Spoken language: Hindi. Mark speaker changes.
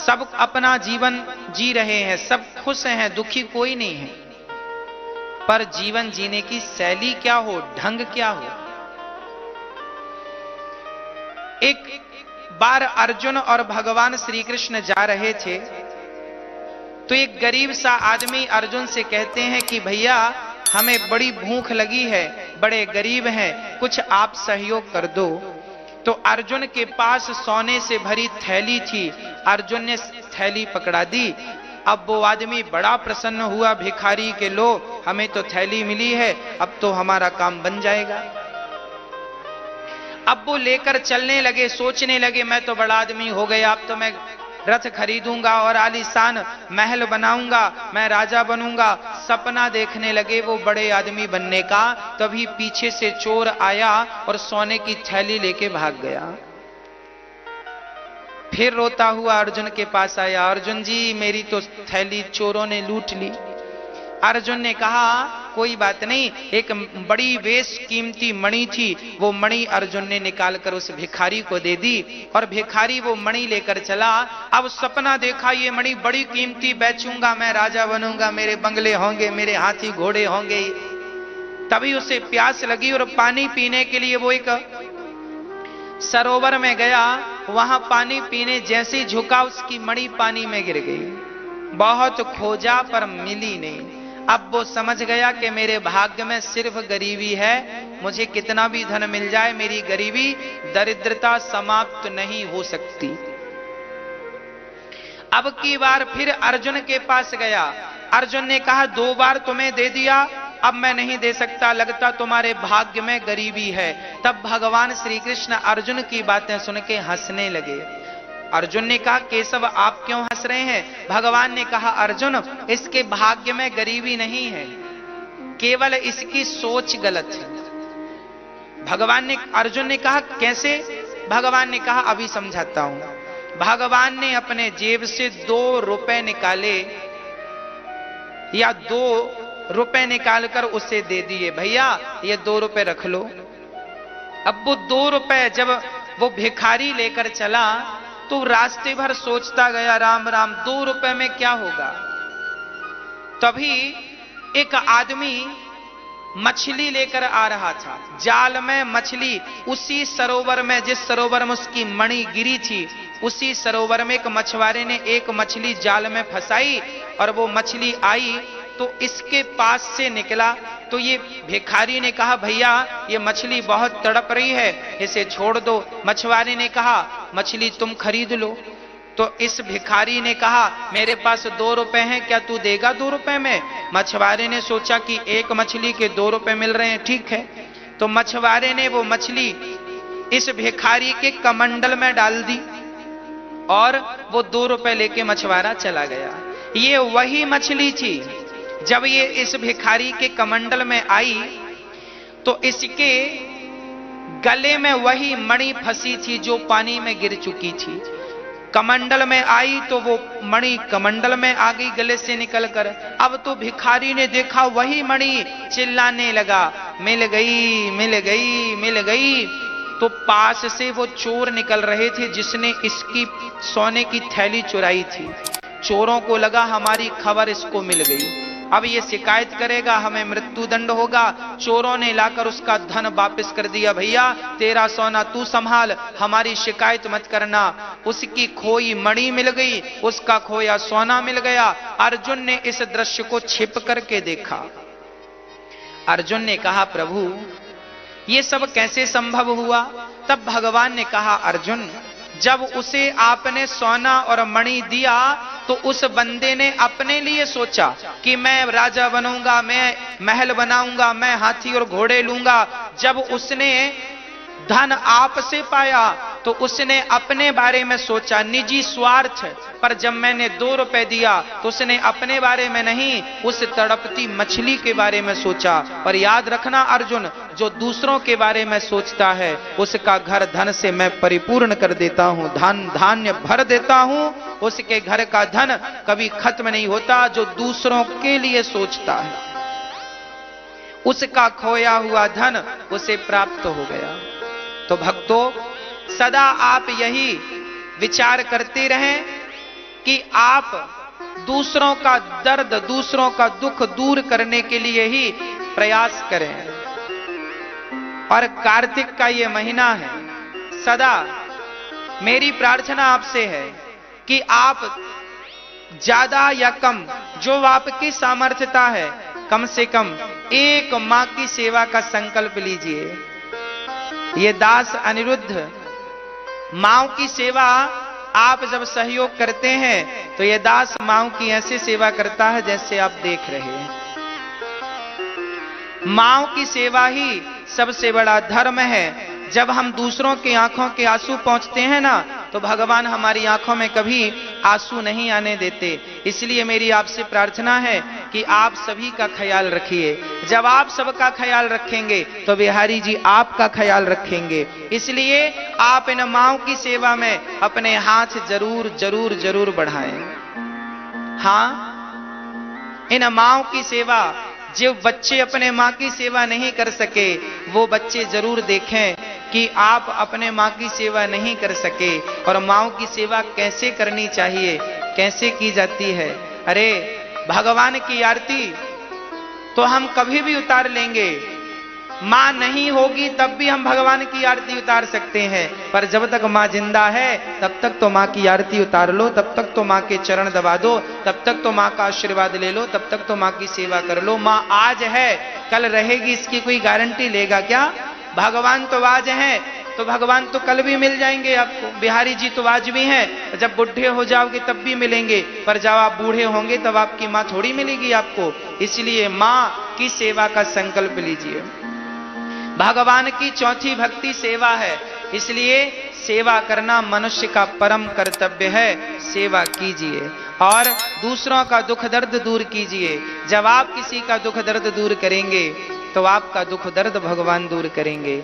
Speaker 1: सब अपना जीवन जी रहे हैं, सब खुश हैं, दुखी कोई नहीं है, पर जीवन जीने की शैली क्या हो, ढंग क्या हो। एक बार अर्जुन और भगवान श्री कृष्ण जा रहे थे, तो एक गरीब सा आदमी अर्जुन से कहते हैं कि भैया हमें बड़ी भूख लगी है, बड़े गरीब हैं, कुछ आप सहयोग कर दो। तो अर्जुन के पास सोने से भरी थैली थी, अर्जुन ने थैली पकड़ा दी। अब वो आदमी बड़ा प्रसन्न हुआ, भिखारी के लो हमें तो थैली मिली है, अब तो हमारा काम बन जाएगा। अब वो लेकर चलने लगे, सोचने लगे मैं तो बड़ा आदमी हो गया, अब तो मैं रथ खरीदूंगा और आलीशान महल बनाऊंगा, मैं राजा बनूंगा। सपना देखने लगे वो बड़े आदमी बनने का। तभी पीछे से चोर आया और सोने की थैली लेके भाग गया। फिर रोता हुआ अर्जुन के पास आया, अर्जुन जी मेरी तो थैली चोरों ने लूट ली। अर्जुन ने कहा कोई बात नहीं, एक बड़ी बेश कीमती मणि थी, वो मणि अर्जुन ने निकालकर उस भिखारी को दे दी और भिखारी वो मणि लेकर चला। अब सपना देखा ये मणि बड़ी कीमती, बेचूंगा, मैं राजा बनूंगा, मेरे बंगले होंगे, मेरे हाथी घोड़े होंगे। तभी उसे प्यास लगी और पानी पीने के लिए वो एक सरोवर में गया। वहां पानी पीने जैसे झुका उसकी मणि पानी में गिर गई। बहुत खोजा पर मिली नहीं। अब वो समझ गया कि मेरे भाग्य में सिर्फ गरीबी है, मुझे कितना भी धन मिल जाए मेरी गरीबी दरिद्रता समाप्त नहीं हो सकती। अब की बार फिर अर्जुन के पास गया। अर्जुन ने कहा 2 बार तुम्हें दे दिया, अब मैं नहीं दे सकता, लगता तुम्हारे भाग्य में गरीबी है। तब भगवान श्री कृष्ण अर्जुन की बातें सुन के हंसने लगे। अर्जुन ने कहा केशव आप क्यों हंस रहे हैं? भगवान ने कहा अर्जुन इसके भाग्य में गरीबी नहीं है, केवल इसकी सोच गलत है। अर्जुन ने कहा कैसे? भगवान ने कहा अभी समझाता हूं। भगवान ने अपने जेब से 2 रुपए निकाले या 2 रुपए निकालकर उसे दे दिए, भैया ये 2 रुपए रख लो। अब वो 2 रुपए जब वो भिखारी लेकर चला तो रास्ते भर सोचता गया राम राम 2 रुपए में क्या होगा। तभी एक आदमी मछली लेकर आ रहा था, जाल में मछली। उसी सरोवर में, जिस सरोवर में उसकी मणि गिरी थी, उसी सरोवर में एक मछुआरे ने एक मछली जाल में फंसाई और वो मछली आई तो इसके पास से निकला। तो ये भिखारी ने कहा भैया ये मछली बहुत तड़प रही है, इसे छोड़ दो। मछुआरे ने कहा मछली तुम खरीद लो। तो इस भिखारी ने कहा मेरे पास 2 रुपए हैं, क्या तू देगा 2 रुपए में? मछुआरे ने सोचा कि एक मछली के 2 रुपए मिल रहे हैं, ठीक है। तो मछुआरे ने वो मछली इस भिखारी के कमंडल में डाल दी और वो 2 रुपए लेके मछुआरा चला गया। ये वही मछली थी, जब ये इस भिखारी के कमंडल में आई तो इसके गले में वही मणि फंसी थी जो पानी में गिर चुकी थी। कमंडल में आई तो वो मणि कमंडल में आ गई गले से निकलकर। अब तो भिखारी ने देखा वही मणि, चिल्लाने लगा मिल गई मिल गई मिल गई। तो पास से वो चोर निकल रहे थे जिसने इसकी सोने की थैली चुराई थी। चोरों को लगा हमारी खबर इसको मिल गई, अब ये शिकायत करेगा, हमें मृत्यु दंड होगा। चोरों ने लाकर उसका धन वापस कर दिया, भैया तेरा सोना तू संभाल, हमारी शिकायत मत करना। उसकी खोई मणि मिल गई, उसका खोया सोना मिल गया। अर्जुन ने इस दृश्य को छिप करके देखा। अर्जुन ने कहा प्रभु ये सब कैसे संभव हुआ? तब भगवान ने कहा अर्जुन जब उसे आपने सोना और मणि दिया तो उस बंदे ने अपने लिए सोचा कि मैं राजा बनूंगा, मैं महल बनाऊंगा, मैं हाथी और घोड़े लूंगा। जब उसने धन आपसे पाया तो उसने अपने बारे में सोचा, निजी स्वार्थ। पर जब मैंने 2 रुपए दिया तो उसने अपने बारे में नहीं, उस तड़पती मछली के बारे में सोचा। और याद रखना अर्जुन, जो दूसरों के बारे में सोचता है उसका घर धन से मैं परिपूर्ण कर देता हूं, धान्य भर देता हूं। उसके घर का धन कभी खत्म नहीं होता। जो दूसरों के लिए सोचता है उसका खोया हुआ धन उसे प्राप्त हो गया। तो भक्तों सदा आप यही विचार करते रहें कि आप दूसरों का दर्द, दूसरों का दुख दूर करने के लिए ही प्रयास करें। और कार्तिक का ये महीना है, सदा मेरी प्रार्थना आपसे है कि आप ज्यादा या कम जो आपकी सामर्थ्यता है, कम से कम एक मां की सेवा का संकल्प लीजिए। ये दास अनिरुद्ध मां की सेवा आप जब सहयोग करते हैं तो ये दास मां की ऐसे सेवा करता है जैसे आप देख रहे हैं। मां की सेवा ही सबसे बड़ा धर्म है। जब हम दूसरों की आंखों के आंसू पहुंचते हैं ना, तो भगवान हमारी आंखों में कभी आंसू नहीं आने देते। इसलिए मेरी आपसे प्रार्थना है कि आप सभी का ख्याल रखिए। जब आप सबका ख्याल रखेंगे तो बिहारी जी आपका ख्याल रखेंगे। इसलिए आप इन मां की सेवा में अपने हाथ जरूर जरूर जरूर बढ़ाएं। हां, इन मां की सेवा, जो बच्चे अपने मां की सेवा नहीं कर सके वो बच्चे जरूर देखें कि आप अपने मां की सेवा नहीं कर सके और मां की सेवा कैसे करनी चाहिए, कैसे की जाती है। अरे भगवान की आरती तो हम कभी भी उतार लेंगे, मां नहीं होगी तब भी हम भगवान की आरती उतार सकते हैं, पर जब तक मां जिंदा है तब तक तो मां की आरती उतार लो, तब तक तो मां के चरण दबा दो, तब तक तो मां का आशीर्वाद ले लो, तब तक तो मां की सेवा कर लो। मां आज है कल रहेगी इसकी कोई गारंटी लेगा क्या? भगवान तो आज हैं तो भगवान तो कल भी मिल जाएंगे आपको। बिहारी जी तो आज भी हैं, जब बुढ़े हो जाओगे तब भी मिलेंगे, पर जब आप बूढ़े होंगे तब आपकी मां थोड़ी मिलेगी आपको। इसलिए मां की सेवा का संकल्प लीजिए। भगवान की चौथी भक्ति सेवा है, इसलिए सेवा करना मनुष्य का परम कर्तव्य है। सेवा कीजिए और दूसरों का दुख दर्द दूर कीजिए। जब आप किसी का दुख दर्द दूर करेंगे तो आपका दुख दर्द भगवान दूर करेंगे।